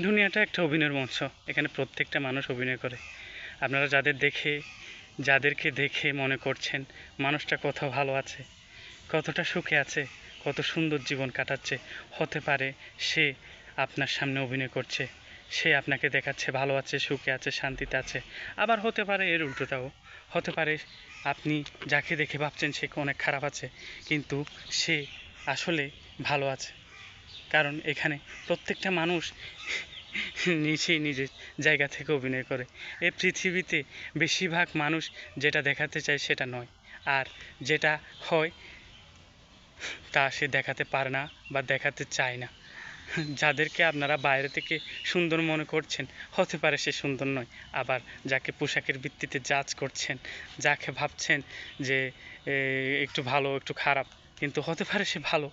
দুনিয়াটা একটা অভিনয়ের মঞ্চ। এখানে প্রত্যেকটা মানুষ অভিনয় করে। আপনারা যাদেরকে দেখে মনে করছেন মানুষটা কত ভালো আছে, কতটা সুখে আছে, কত সুন্দর জীবন কাটাচ্ছে, হতে পারে সে আপনার সামনে অভিনয় করছে, সে আপনাকে দেখাচ্ছে ভালো আছে, সুখে আছে, শান্তিতে আছে। আবার হতে পারে এর উল্টোটাও, হতে পারে আপনি যাকে দেখে ভাবছেন সে অনেক খারাপ আছে, কিন্তু সে আসলে ভালো আছে। কারণ এখানে প্রত্যেকটা মানুষ নিজের জায়গা থেকে অভিনয় করে। এই পৃথিবীতে বেশিরভাগ মানুষ যেটা দেখাতে চায় সেটা নয়, আর যেটা হয় তা সে দেখাতে পারে না বা দেখাতে চায় না। যাদেরকে আপনারা বাইরে থেকে সুন্দর মনে করছেন, হতে পারে সে সুন্দর নয়। আবার যাকে পোশাকের ভিত্তিতে জাজ করছেন, যাকে ভাবছেন যে একটু ভালো একটু খারাপ, কিন্তু হতে পারে সে ভালো।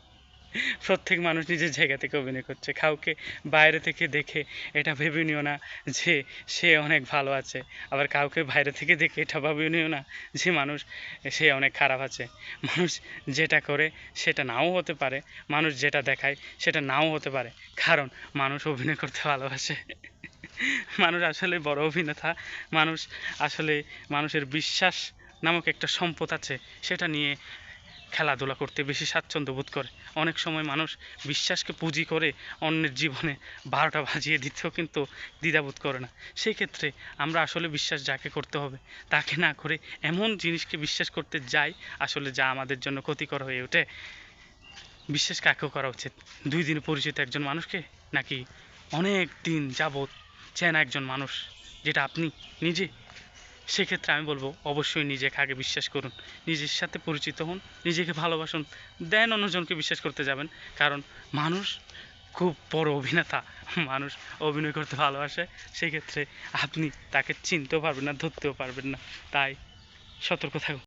প্রত্যেক মানুষ নিজের জায়গা থেকে অভিনয় করছে। কাউকে বাইরে থেকে দেখে এটা ভেবে নিও না যে সে অনেক ভালো আছে, আবার কাউকে বাইরে থেকে দেখে এটা ভাবে নিও না যে সে অনেক খারাপ আছে। মানুষ যেটা করে সেটা নাও হতে পারে, মানুষ যেটা দেখায় সেটা নাও হতে পারে। কারণ মানুষ অভিনয় করতে ভালোবাসে। মানুষ আসলে বড় অভিনেতা। মানুষ আসলে মানুষের বিশ্বাস নামক একটা সম্পদ আছে, সেটা নিয়ে খেলাধুলা করতে বেশি স্বাচ্ছন্দ্য বোধ করে। অনেক সময় মানুষ বিশ্বাসকে পুঁজি করে অন্যের জীবনে ১২টা বাজিয়ে দিতেও কিন্তু দ্বিধাবোধ করে না। সেই ক্ষেত্রে আমরা আসলে বিশ্বাস যাকে করতে হবে তাকে না করে এমন জিনিসকে বিশ্বাস করতে যাই আসলে যা আমাদের জন্য ক্ষতিকর হয়ে ওঠে। বিশ্বাস কাকেও করা উচিত? ২ দিনে পরিচিত একজন মানুষকে, নাকি অনেক দিন যাবৎ চেনা একজন মানুষ যেটা আপনি নিজে? সেক্ষেত্রে আমি বলবো অবশ্যই নিজেকে আগে বিশ্বাস করুন, নিজের সাথে পরিচিত হন, নিজেকে ভালোবাসুন, দেন অন্যজনকে বিশ্বাস করতে যাবেন। কারণ মানুষ খুব বড় অভিনেতা, মানুষ অভিনয় করতে ভালোবাসে। সেক্ষেত্রে আপনি তাকে চিনতেও পারবেন না, ধরতেও পারবেন না। তাই সতর্ক থাকুন।